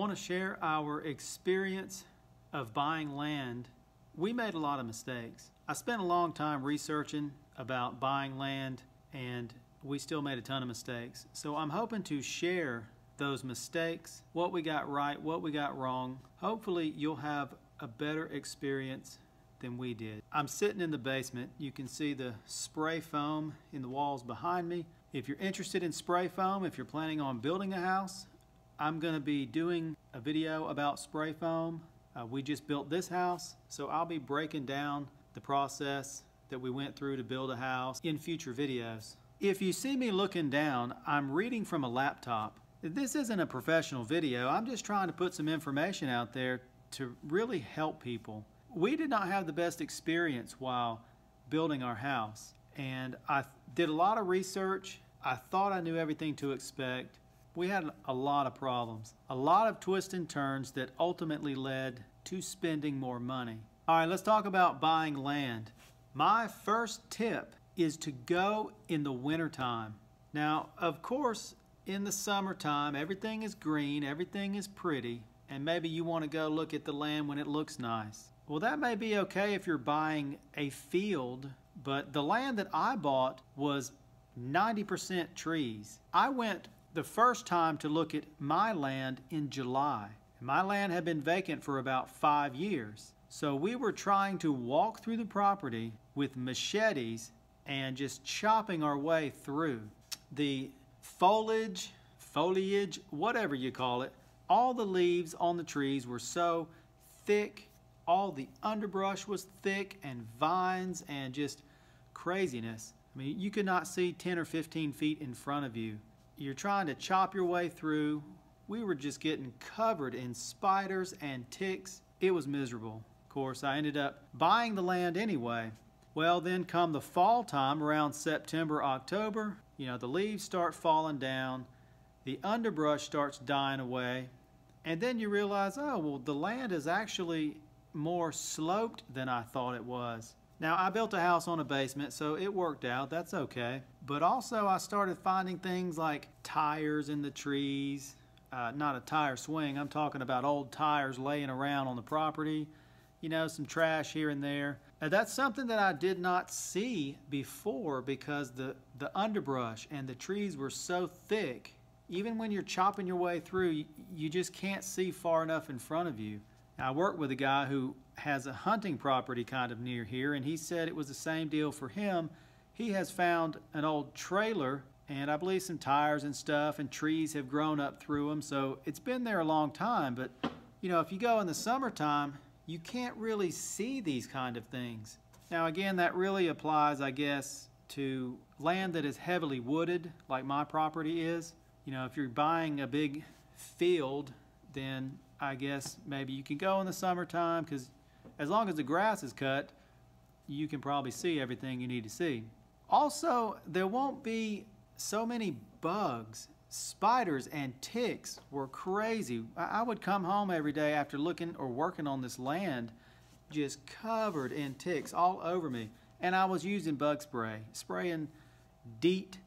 want to share our experience of buying land. We made a lot of mistakes. I spent a long time researching about buying land, and we still made a ton of mistakes. So I'm hoping to share those mistakes, what we got right, what we got wrong. Hopefully you'll have a better experience than we did. I'm sitting in the basement. You can see the spray foam in the walls behind me. If you're interested in spray foam, if you're planning on building a house, I'm going to be doing a video about spray foam. We just built this house, so I'll be breaking down the process that we went through to build a house in future videos. If you see me looking down, I'm reading from a laptop. This isn't a professional video. I'm just trying to put some information out there to really help people. We did not have the best experience while building our house, and I did a lot of research. I thought I knew everything to expect. We had a lot of problems, a lot of twists and turns that ultimately led to spending more money. All right, let's talk about buying land. My first tip is to go in the wintertime. Now, of course, in the summertime, everything is green, everything is pretty, and maybe you want to go look at the land when it looks nice. Well, that may be okay if you're buying a field, but the land that I bought was 90% trees. I went the first time to look at my land in July. My land had been vacant for about 5 years. So we were trying to walk through the property with machetes and just chopping our way through. The foliage, whatever you call it, all the leaves on the trees were so thick, all the underbrush was thick, and vines and just craziness. I mean, you could not see 10 or 15 feet in front of you. You're trying to chop your way through. We were just getting covered in spiders and ticks. It was miserable. Of course, I ended up buying the land anyway. Well, then come the fall time, around September, October, the leaves start falling down, the underbrush starts dying away, and then you realize, oh, well, the land is actually more sloped than I thought it was. Now, I built a house on a basement, so it worked out. That's okay. But also, I started finding things like tires in the trees. Not a tire swing. I'm talking about old tires laying around on the property. Some trash here and there. Now, that's something that I did not see before because the underbrush and the trees were so thick. Even when you're chopping your way through, you just can't see far enough in front of you. I worked with a guy who has a hunting property kind of near here, and he said it was the same deal for him. He has found an old trailer, and I believe some tires and stuff, and trees have grown up through them, so it's been there a long time. But if you go in the summertime, you can't really see these kind of things. Now again, that really applies, I guess, to land that is heavily wooded, like my property is. If you're buying a big field, then I guess maybe you can go in the summertime, because as long as the grass is cut, you can probably see everything you need to see. Also, there won't be so many bugs. Spiders and ticks were crazy. I would come home every day after looking or working on this land just covered in ticks all over me. And I was using bug spray, spraying DEET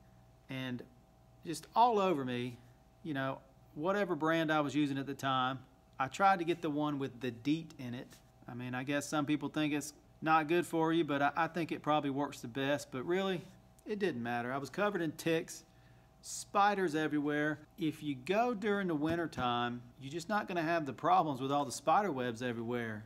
and just all over me, whatever brand I was using at the time. I tried to get the one with the DEET in it. I mean, I guess some people think it's not good for you, but I think it probably works the best. But really, it didn't matter. I was covered in ticks, spiders everywhere. If you go during the winter time, you're just not going to have the problems with all the spider webs everywhere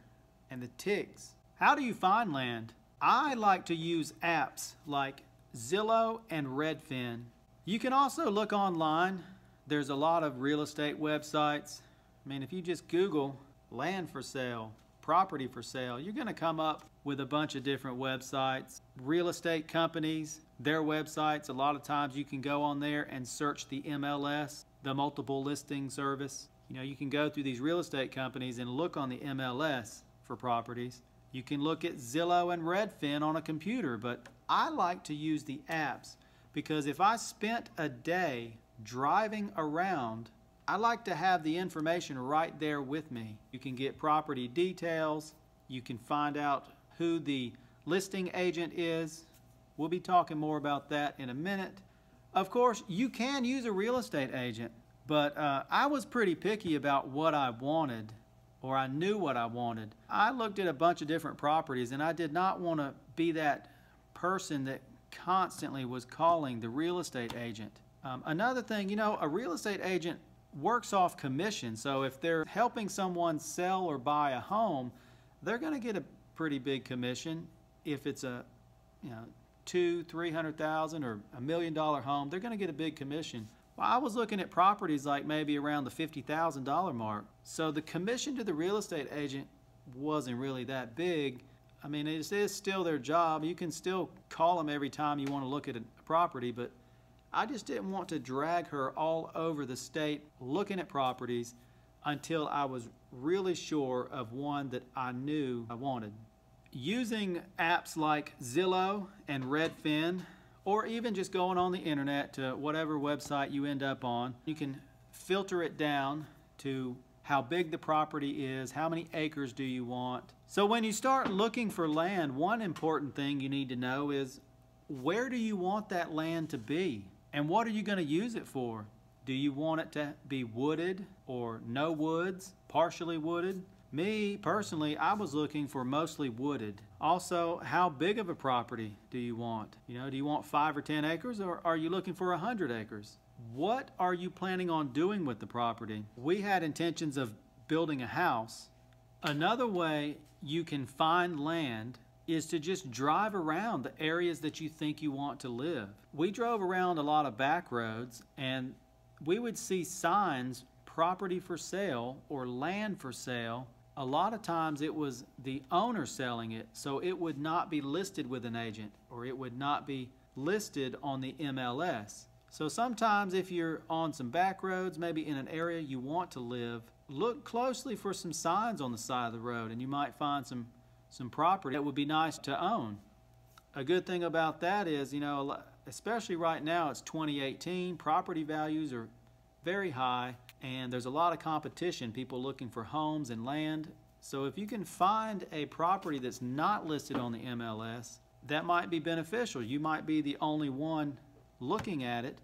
and the ticks. How do you find land? I like to use apps like Zillow and Redfin. You can also look online. There's a lot of real estate websites. I mean, if you just Google land for sale, property for sale, you're going to come up with a bunch of different websites. Real estate companies, their websites, a lot of times you can go on there and search the MLS, the multiple listing service. You can go through these real estate companies and look on the MLS for properties. You can look at Zillow and Redfin on a computer, but I like to use the apps because if I spent a day driving around, I like to have the information right there with me. You can get property details. You can find out who the listing agent is. We'll be talking more about that in a minute. Of course, you can use a real estate agent. But I was pretty picky about what I wanted, or I knew what I wanted. I looked at a bunch of different properties, and I did not want to be that person that constantly was calling the real estate agent. Another thing, you know, a real estate agent works off commission. So if they're helping someone sell or buy a home, they're going to get a pretty big commission. If it's a, you know, $200,000-300,000 or $1 million home, they're going to get a big commission. Well, I was looking at properties like maybe around the $50,000 mark. So the commission to the real estate agent wasn't really that big. I mean, it is still their job. You can still call them every time you want to look at a property, but I just didn't want to drag her all over the state looking at properties until I was really sure of one that I knew I wanted. Using apps like Zillow and Redfin, or even just going on the internet to whatever website you end up on, you can filter it down to how big the property is, how many acres do you want. So when you start looking for land, one important thing you need to know is, where do you want that land to be? And what are you going to use it for? Do you want it to be wooded or no woods, partially wooded? Me, personally, I was looking for mostly wooded. Also, how big of a property do you want? You know, do you want 5 or 10 acres, or are you looking for 100 acres? What are you planning on doing with the property? We had intentions of building a house. Another way you can find land is to just drive around the areas that you think you want to live. We drove around a lot of back roads, and we would see signs, property for sale or land for sale. A lot of times it was the owner selling it, so it would not be listed with an agent, or it would not be listed on the MLS. So sometimes if you're on some back roads, maybe in an area you want to live, look closely for some signs on the side of the road, and you might find some property that would be nice to own. A good thing about that is, you know, especially right now, it's 2018, property values are very high, and there's a lot of competition, people looking for homes and land. So if you can find a property that's not listed on the MLS, that might be beneficial. You might be the only one looking at it,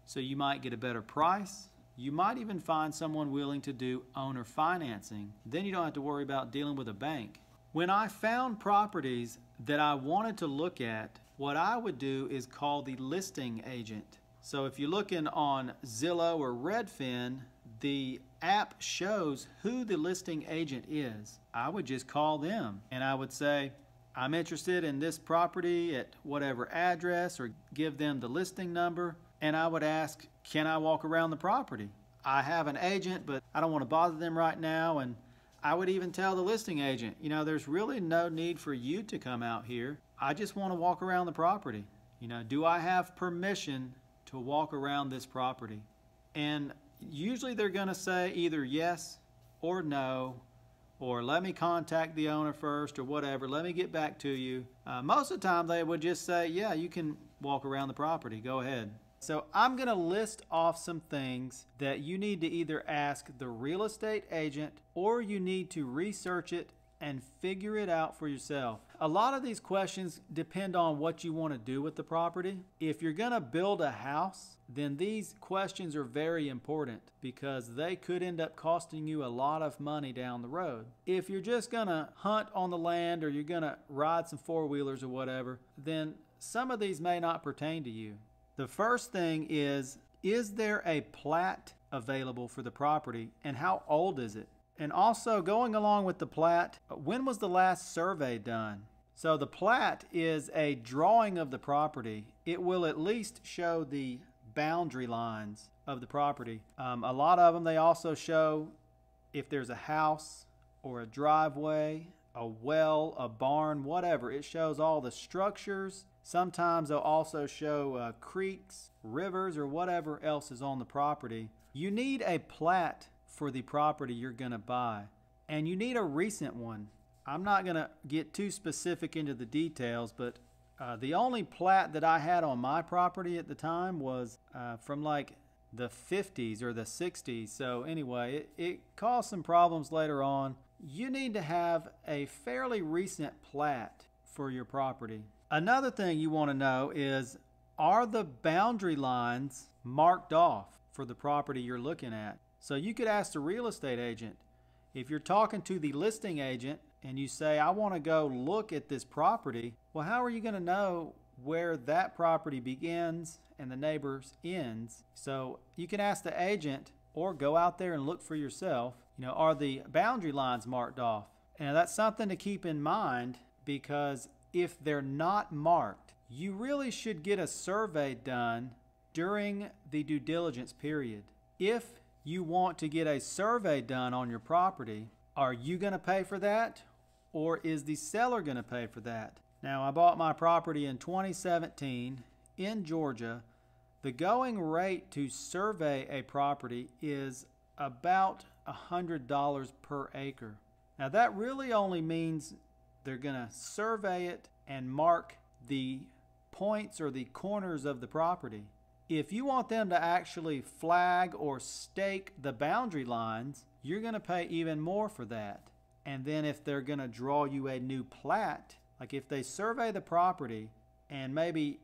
so you might get a better price. You might even find someone willing to do owner financing. Then you don't have to worry about dealing with a bank. When I found properties that I wanted to look at, what I would do is call the listing agent. So if you're looking on Zillow or Redfin, the app shows who the listing agent is. I would just call them and I would say, I'm interested in this property at whatever address, or give them the listing number, and I would ask, can I walk around the property? I have an agent, but I don't want to bother them right now. And I would even tell the listing agent, you know, there's really no need for you to come out here. I just want to walk around the property. You know, do I have permission to walk around this property? And usually they're going to say either yes or no, or let me contact the owner first, or whatever, let me get back to you. Most of the time they would just say, yeah, you can walk around the property, go ahead. So I'm going to list off some things that you need to either ask the real estate agent, or you need to research it and figure it out for yourself. A lot of these questions depend on what you want to do with the property. If you're going to build a house, then these questions are very important, because they could end up costing you a lot of money down the road. If you're just going to hunt on the land, or you're going to ride some four-wheelers or whatever, then some of these may not pertain to you. The first thing is there a plat available for the property, and how old is it? And also, going along with the plat, when was the last survey done? So the plat is a drawing of the property. It will at least show the boundary lines of the property. A lot of them, they also show if there's a house or a driveway, a well, a barn, whatever. It shows all the structures. Sometimes they'll also show creeks, rivers, or whatever else is on the property. You need a plat for the property you're going to buy, and you need a recent one. I'm not going to get too specific into the details, but the only plat that I had on my property at the time was from like the 50s or the 60s. So anyway, it caused some problems later on. You need to have a fairly recent plat for your property. Another thing you want to know is, are the boundary lines marked off? for the property you're looking at. So you could ask the real estate agent. If you're talking to the listing agent and you say, I want to go look at this property, well, how are you going to know where that property begins and the neighbor's ends? So you can ask the agent or go out there and look for yourself. Are the boundary lines marked off? And that's something to keep in mind, because if they're not marked, you really should get a survey done during the due diligence period. If you want to get a survey done on your property, are you going to pay for that, or is the seller going to pay for that? Now, I bought my property in 2017 in Georgia. The going rate to survey a property is about $100 per acre. Now, that really only means they're going to survey it and mark the points or the corners of the property. If you want them to actually flag or stake the boundary lines, you're going to pay even more for that. And then if they're going to draw you a new plat, like if they survey the property and maybe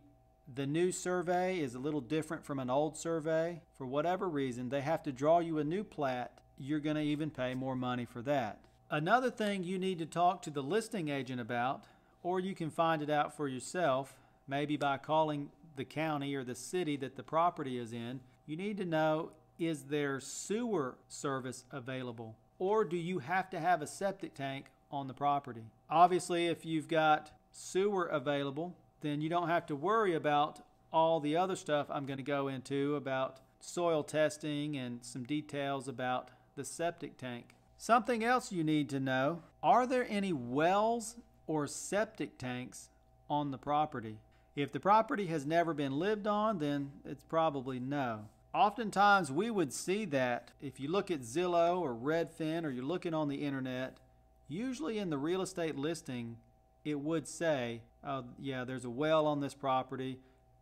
the new survey is a little different from an old survey, for whatever reason, they have to draw you a new plat, you're going to even pay more money for that. Another thing you need to talk to the listing agent about, or you can find it out for yourself, maybe by calling the county or the city that the property is in, you need to know, is there sewer service available? Or do you have to have a septic tank on the property? Obviously, if you've got sewer available, then you don't have to worry about all the other stuff I'm going to go into about soil testing and some details about the septic tank. Something else you need to know, are there any wells or septic tanks on the property? If the property has never been lived on, then it's probably no. Oftentimes we would see that if you look at Zillow or Redfin or you're looking on the internet, usually in the real estate listing, it would say, oh yeah, there's a well on this property.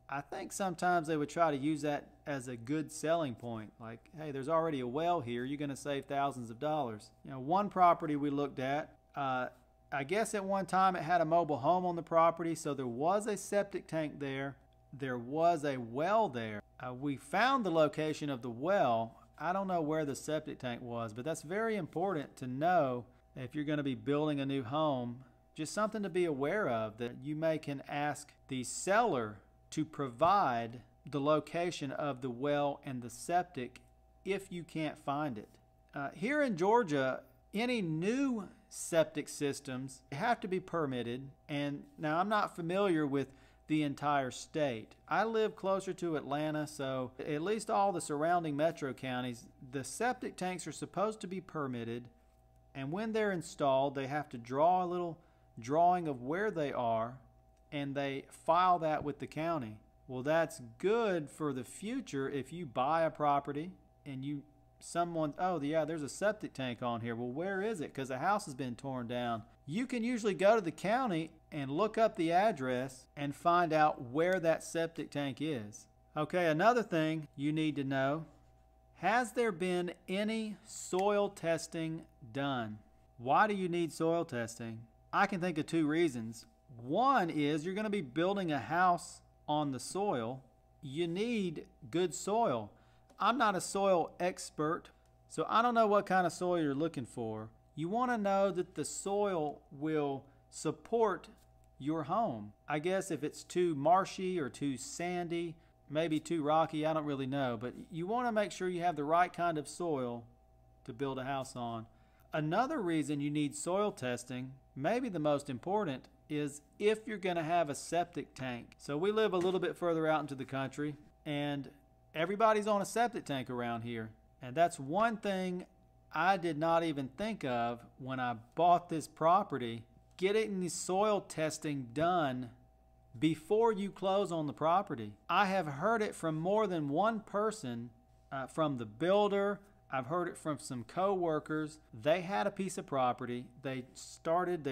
I think sometimes they would try to use that as a good selling point. Like, hey, there's already a well here. You're going to save thousands of dollars. One property we looked at, I guess at one time it had a mobile home on the property, so there was a septic tank there. There was a well there. We found the location of the well. I don't know where the septic tank was, but that's very important to know if you're going to be building a new home. Just something to be aware of, that you can ask the seller to provide the location of the well and the septic if you can't find it. Here in Georgia, any new septic systems have to be permitted, and now I'm not familiar with the entire state. I live closer to Atlanta, so at least all the surrounding metro counties, the septic tanks are supposed to be permitted, and when they're installed, they have to draw a little drawing of where they are, and they file that with the county. Well, that's good for the future if you buy a property and oh yeah, there's a septic tank on here. Well, where is it? Because the house has been torn down. You can usually go to the county and look up the address and find out where that septic tank is. Okay, another thing you need to know, has there been any soil testing done? Why do you need soil testing? I can think of two reasons. One is you're going to be building a house on the soil. You need good soil. I'm not a soil expert, so I don't know what kind of soil you're looking for. You want to know that the soil will support your home. I guess if it's too marshy or too sandy, maybe too rocky, I don't really know, but you want to make sure you have the right kind of soil to build a house on. Another reason you need soil testing, maybe the most important, is if you're going to have a septic tank. So we live a little bit further out into the country, and everybody's on a septic tank around here. And that's one thing I did not even think of when I bought this property. Getting the soil testing done before you close on the property. I have heard it from more than one person, from the builder. I've heard it from some co-workers. They had a piece of property. They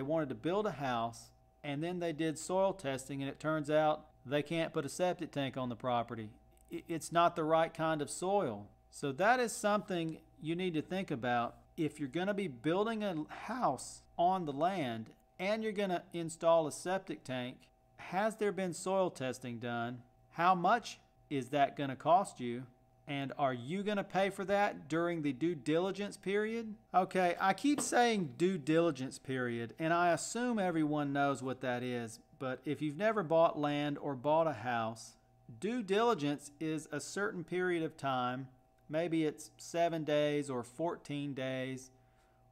wanted to build a house, and then they did soil testing, and it turns out they can't put a septic tank on the property. It's not the right kind of soil. So that is something you need to think about. If you're going to be building a house on the land and you're going to install a septic tank, has there been soil testing done? How much is that going to cost you? And are you going to pay for that during the due diligence period? Okay, I keep saying due diligence period, and I assume everyone knows what that is. But if you've never bought land or bought a house, due diligence is a certain period of time. Maybe it's 7 days or 14 days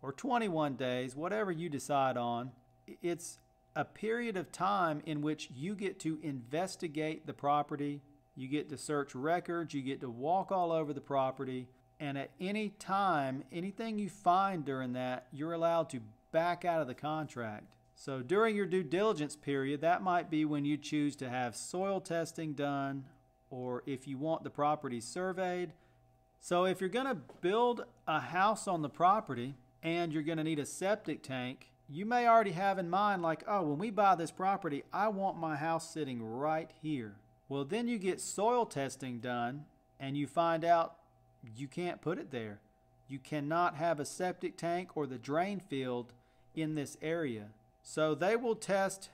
or 21 days, whatever you decide on. It's a period of time in which you get to investigate the property. You get to search records, you get to walk all over the property, and at any time, anything you find during that, you're allowed to back out of the contract. So during your due diligence period, that might be when you choose to have soil testing done, or if you want the property surveyed. So if you're going to build a house on the property and you're going to need a septic tank, you may already have in mind like, oh, when we buy this property, I want my house sitting right here. Well, then you get soil testing done and you find out you can't put it there. You cannot have a septic tank or the drain field in this area. So they will test,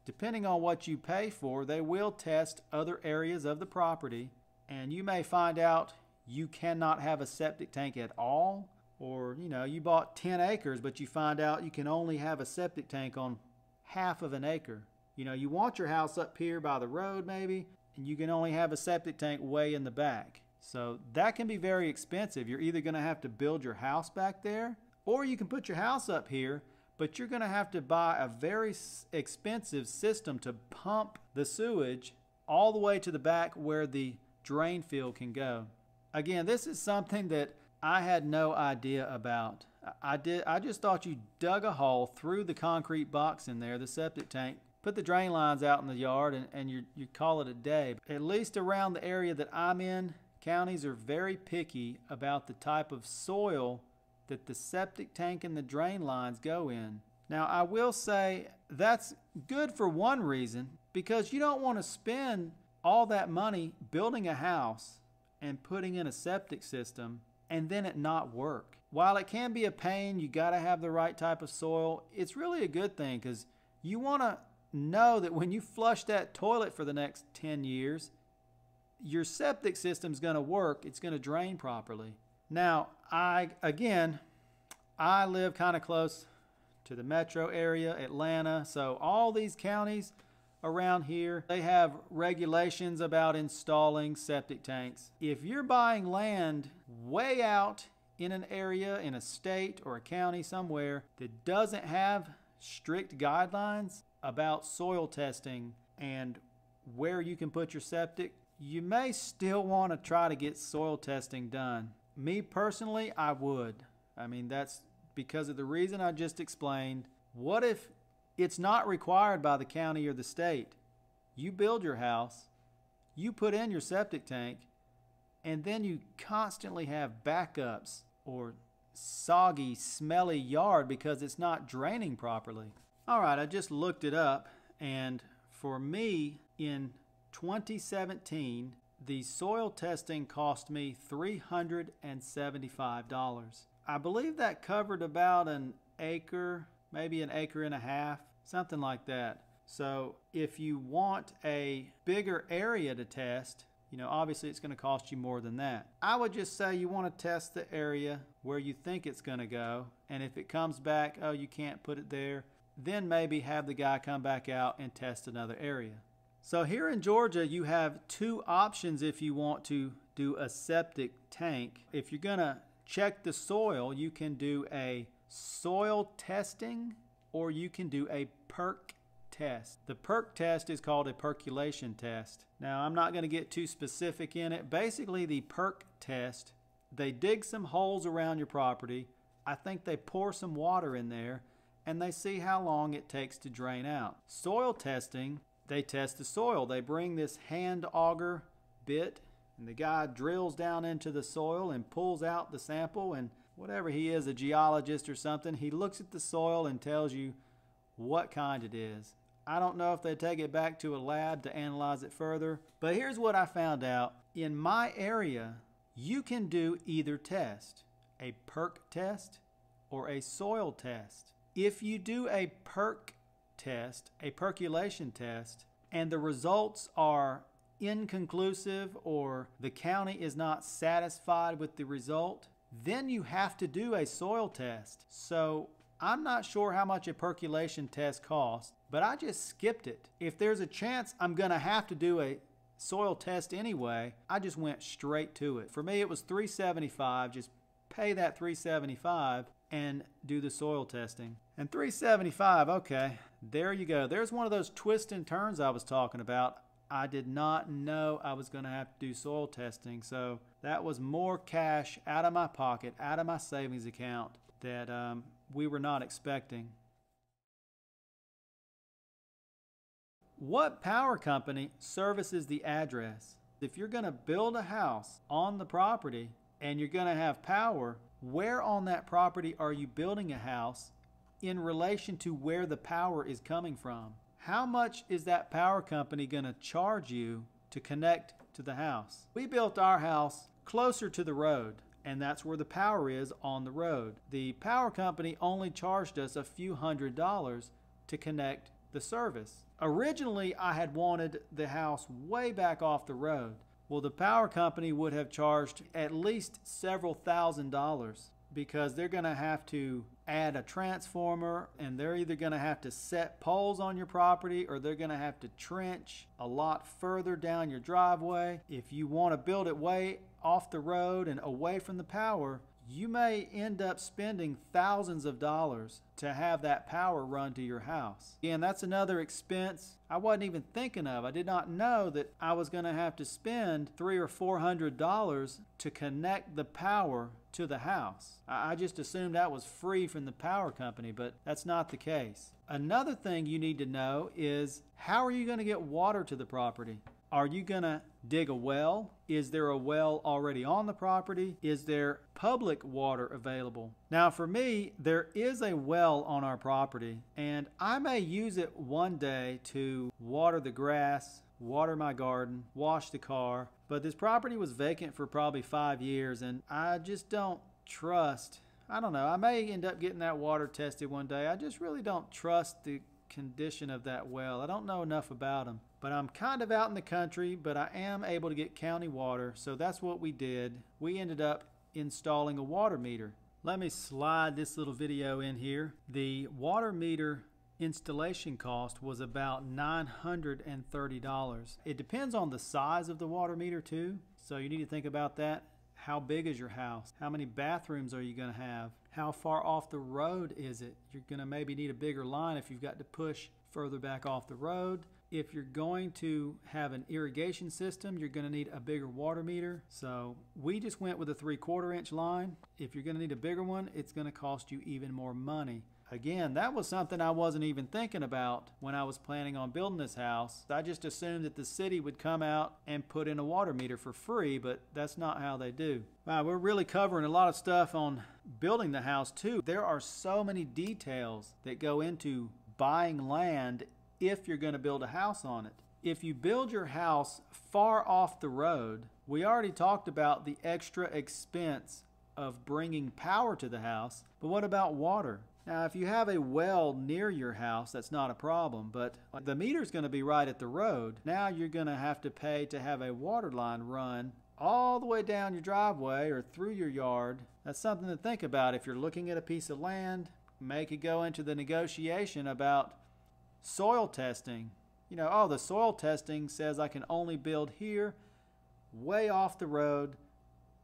depending on what you pay for, they will test other areas of the property, and you may find out you cannot have a septic tank at all, or you bought 10 acres but you find out you can only have a septic tank on half of an acre. You want your house up here by the road maybe, and you can only have a septic tank way in the back. So that can be very expensive. You're either going to have to build your house back there, or you can put your house up here, but you're going to have to buy a very expensive system to pump the sewage all the way to the back where the drain field can go. Again, this is something that I had no idea about. I just thought you dug a hole through the concrete box in there, the septic tank, put the drain lines out in the yard, and you call it a day. At least around the area that I'm in, counties are very picky about the type of soil that the septic tank and the drain lines go in. Now, I will say that's good for one reason, because you don't want to spend all that money building a house and putting in a septic system and then it not work. While it can be a pain, you got to have the right type of soil, it's really a good thing, because you want to know that when you flush that toilet for the next 10 years, your septic system's going to work. It's going to drain properly. Now, I live kind of close to the metro area, Atlanta, so all these counties around here, they have regulations about installing septic tanks. If you're buying land way out in an area, in a state or a county somewhere that doesn't have strict guidelines about soil testing and where you can put your septic, you may still want to try to get soil testing done. Me personally, I would. I mean, that's because of the reason I just explained. What if it's not required by the county or the state? You build your house, you put in your septic tank, and then you constantly have backups or soggy, smelly yard because it's not draining properly. All right, I just looked it up, and for me, in 2017, the soil testing cost me $375. I believe that covered about an acre, maybe an acre and a half, something like that. So if you want a bigger area to test, obviously it's going to cost you more than that. I would just say you want to test the area where you think it's going to go, and if it comes back, oh, you can't put it there, then maybe have the guy come back out and test another area. So here in Georgia, you have two options if you want to do a septic tank. If you're going to check the soil, you can do a soil testing or you can do a perk test. The perk test is called a percolation test. Now, I'm not going to get too specific in it. Basically, the perk test, they dig some holes around your property. I think they pour some water in there and they see how long it takes to drain out. Soil testing, they test the soil. They bring this hand auger bit and the guy drills down into the soil and pulls out the sample, and whatever he is, a geologist or something, he looks at the soil and tells you what kind it is. I don't know if they take it back to a lab to analyze it further, but here's what I found out. In my area, you can do either test, a perk test or a soil test. If you do a perk test, a percolation test, and the results are inconclusive or the county is not satisfied with the result, then you have to do a soil test. So I'm not sure how much a percolation test costs, but I just skipped it. If there's a chance I'm gonna have to do a soil test anyway, I just went straight to it. For me, it was $375. Just pay that $375 and do the soil testing. And $375, okay, there you go. There's one of those twists and turns I was talking about. I did not know I was going to have to do soil testing, so that was more cash out of my pocket, out of my savings account that we were not expecting. What power company services the address? If you're going to build a house on the property and you're going to have power, where on that property are you building a house in relation to where the power is coming from? How much is that power company going to charge you to connect to the house? We built our house closer to the road, and that's where the power is, on the road. The power company only charged us a few $100s to connect the service. Originally, I had wanted the house way back off the road. Well, the power company would have charged at least several $1,000s because they're going to have to add a transformer, and they're either going to have to set poles on your property or they're going to have to trench a lot further down your driveway. If you want to build it way off the road and away from the power, you may end up spending thousands of dollars to have that power run to your house. Again, that's another expense I wasn't even thinking of. I did not know that I was going to have to spend $300 or $400 to connect the power to the house. I just assumed that was free from the power company, but that's not the case. Another thing you need to know is, how are you going to get water to the property? Are you going to dig a well? Is there a well already on the property? Is there public water available? Now for me, there is a well on our property, and I may use it one day to water the grass, water my garden, wash the car, but this property was vacant for probably 5 years, and I just don't trust, I don't know, I may end up getting that water tested one day. I just really don't trust the condition of that well. I don't know enough about them. But I'm kind of out in the country, but I am able to get county water, so that's what we did. We ended up installing a water meter. Let me slide this little video in here. The water meter installation cost was about $930. It depends on the size of the water meter too, so you need to think about that. How big is your house? How many bathrooms are you going to have? How far off the road is it? You're going to maybe need a bigger line if you've got to push further back off the road. If you're going to have an irrigation system, you're going to need a bigger water meter. So we just went with a 3/4 inch line. If you're going to need a bigger one, it's going to cost you even more money. Again, that was something I wasn't even thinking about when I was planning on building this house. I just assumed that the city would come out and put in a water meter for free, but that's not how they do. Wow, we're really covering a lot of stuff on building the house too. There are so many details that go into buying land if you're going to build a house on it. If you build your house far off the road, we already talked about the extra expense of bringing power to the house, but what about water? Now, if you have a well near your house, that's not a problem, but the meter's going to be right at the road. Now you're going to have to pay to have a water line run all the way down your driveway or through your yard. That's something to think about if you're looking at a piece of land. May could go into the negotiation about soil testing. You know, oh, the soil testing says I can only build here, way off the road.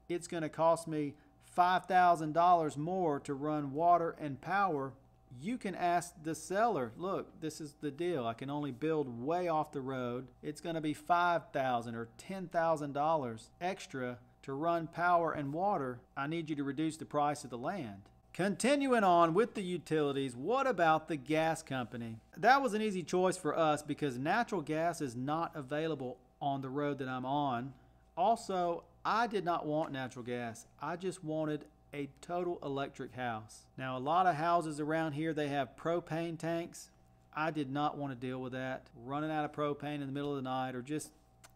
It's going to cost me $5,000 more to run water and power. You can ask the seller, look, this is the deal. I can only build way off the road. It's going to be $5,000 or $10,000 extra to run power and water. I need you to reduce the price of the land. Continuing on with the utilities, what about the gas company? That was an easy choice for us because natural gas is not available on the road that I'm on. Also, I did not want natural gas. I just wanted a total electric house. Now, a lot of houses around here, they have propane tanks. I did not want to deal with that. Running out of propane in the middle of the night, or just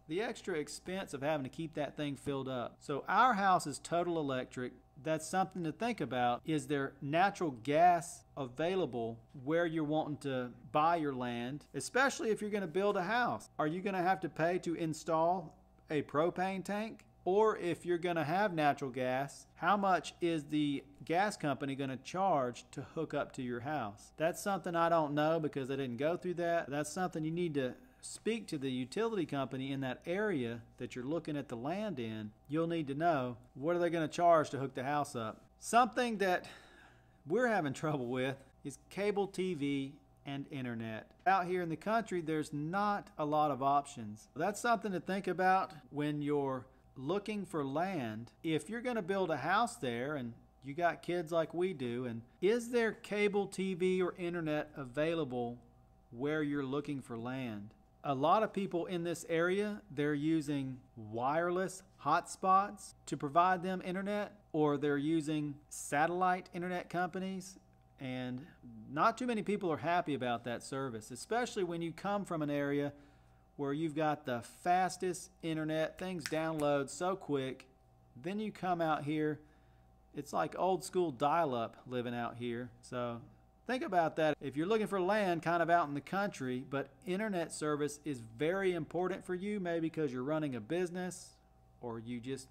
the extra expense of having to keep that thing filled up. So our house is total electric. that's something to think about. Is there natural gas available where you're wanting to buy your land, especially if you're going to build a house? Are you going to have to pay to install a propane tank? Or if you're going to have natural gas, how much is the gas company going to charge to hook up to your house? That's something I don't know because I didn't go through that. That's something you need to speak to the utility company in that area that you're looking at the land in. You'll need to know, what are they going to charge to hook the house up? Something that we're having trouble with is cable TV and internet. Out here in the country, there's not a lot of options. That's something to think about when you're looking for land. If you're going to build a house there and you got kids like we do, and is there cable TV or internet available where you're looking for land? A lot of people in this area, they're using wireless hotspots to provide them internet, or they're using satellite internet companies, and not too many people are happy about that service, especially when you come from an area where you've got the fastest internet, things download so quick. Then you come out here, it's like old school dial-up living out here. So think about that. If you're looking for land kind of out in the country, but internet service is very important for you, maybe because you're running a business or you just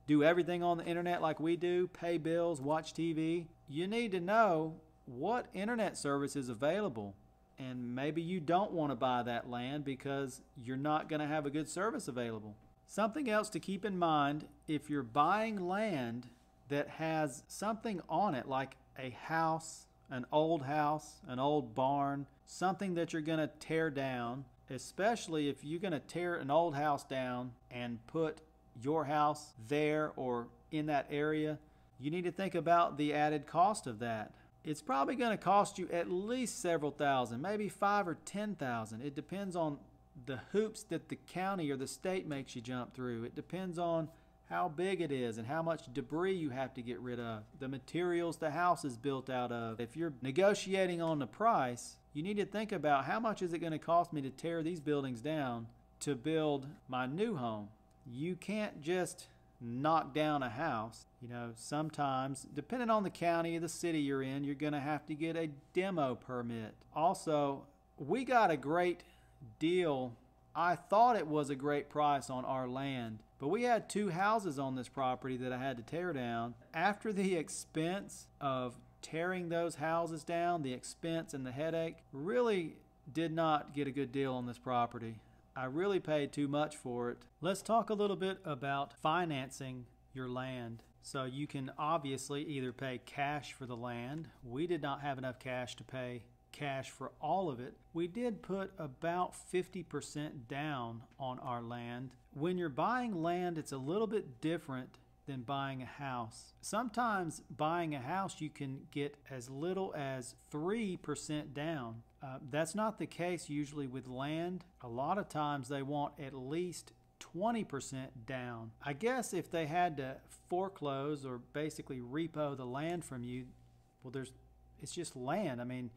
do everything on the internet like we do, pay bills, watch TV, you need to know what internet service is available. And maybe you don't want to buy that land because you're not going to have a good service available. Something else to keep in mind, if you're buying land that has something on it like a house, an old barn, something that you're going to tear down, especially if you're going to tear an old house down and put your house there or in that area, you need to think about the added cost of that. It's probably going to cost you at least several thousand, maybe $5,000 or $10,000. It depends on the hoops that the county or the state makes you jump through. It depends on how big it is and how much debris you have to get rid of, the materials the house is built out of. If you're negotiating on the price, you need to think about, how much is it going to cost me to tear these buildings down to build my new home? You can't just knock down a house. You know, sometimes, depending on the county or the city you're in, you're going to have to get a demo permit. Also, we got a great deal. I thought it was a great price on our land, but we had 2 houses on this property that I had to tear down. After the expense of tearing those houses down, the expense and the headache, really did not get a good deal on this property. I really paid too much for it. Let's talk a little bit about financing your land. So you can obviously either pay cash for the land. We did not have enough cash to pay cash for all of it. We did put about 50% down on our land. When you're buying land, it's a little bit different than buying a house. Sometimes buying a house, you can get as little as 3% down. That's not the case usually with land. A lot of times they want at least 20% down. I guess if they had to foreclose or basically repo the land from you, well, it's just land. I mean,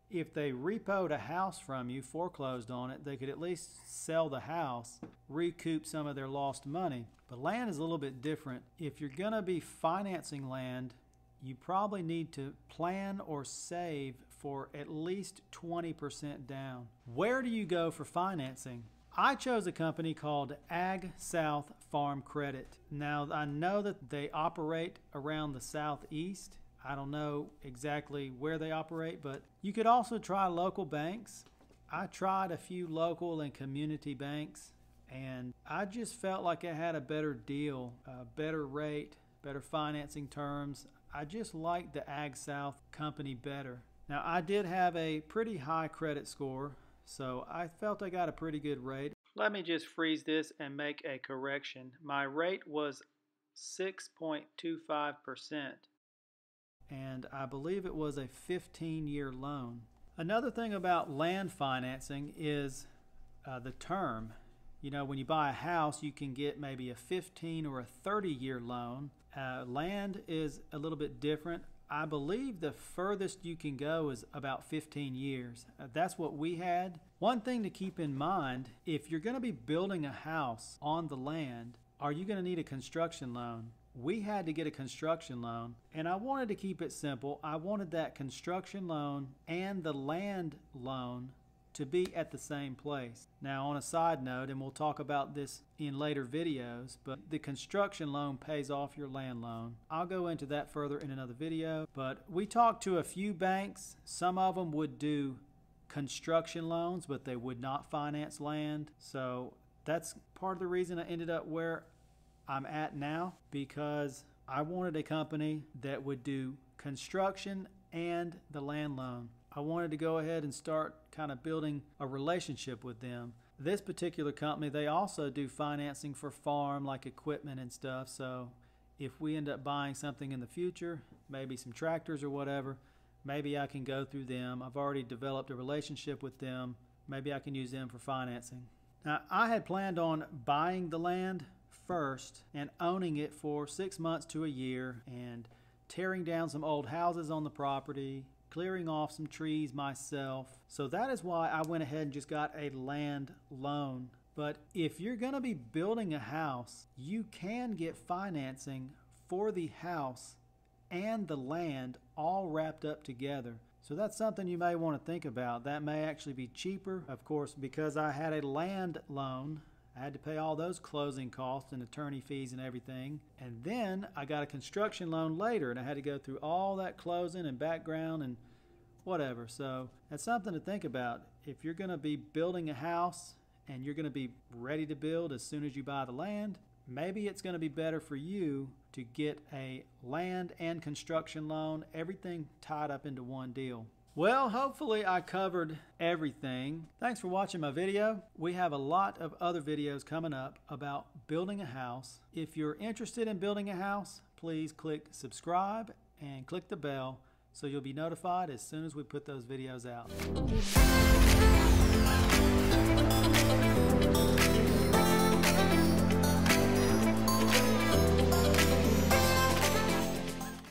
if they repoed a house from you, foreclosed on it, they could at least sell the house, recoup some of their lost money. But land is a little bit different. If you're going to be financing land, you probably need to plan or save for at least 20% down. Where do you go for financing? I chose a company called Ag South Farm Credit. Now, I know that they operate around the Southeast. I don't know exactly where they operate, but you could also try local banks. I tried a few local and community banks, and I just felt like I had a better deal, a better rate, better financing terms. I just liked the Ag South company better. Now, I did have a pretty high credit score, so I felt I got a pretty good rate. Let me just freeze this and make a correction. My rate was 6.25%, and I believe it was a 15-year loan. Another thing about land financing is the term. You know, when you buy a house, you can get maybe a 15 or a 30-year loan. Land is a little bit different. I believe the furthest you can go is about 15 years. That's what we had. One thing to keep in mind, if you're going to be building a house on the land, are you going to need a construction loan? we had to get a construction loan, and I wanted to keep it simple. I wanted that construction loan and the land loan to be at the same place. Now, on a side note, and we'll talk about this in later videos, but the construction loan pays off your land loan. I'll go into that further in another video, but we talked to a few banks. Some of them would do construction loans, but they would not finance land. So that's part of the reason I ended up where I'm at now, because I wanted a company that would do construction and the land loan. I wanted to go ahead and start kind of building a relationship with them. This particular company, they also do financing for farm, like equipment and stuff. So if we end up buying something in the future, maybe some tractors or whatever, maybe I can go through them. I've already developed a relationship with them. Maybe I can use them for financing. Now, I had planned on buying the land first and owning it for 6 months to a year and tearing down some old houses on the property, clearing off some trees myself. So that is why I went ahead and just got a land loan. But if you're going to be building a house, you can get financing for the house and the land all wrapped up together. So that's something you may want to think about. That may actually be cheaper. Of course, because I had a land loan, I had to pay all those closing costs and attorney fees and everything. And then I got a construction loan later, and I had to go through all that closing and background and whatever. So that's something to think about. If you're going to be building a house and you're going to be ready to build as soon as you buy the land, maybe it's going to be better for you to get a land and construction loan, everything tied up into one deal. Well, hopefully I covered everything. Thanks for watching my video. We have a lot of other videos coming up about building a house. If you're interested in building a house, please click subscribe and click the bell so you'll be notified as soon as we put those videos out.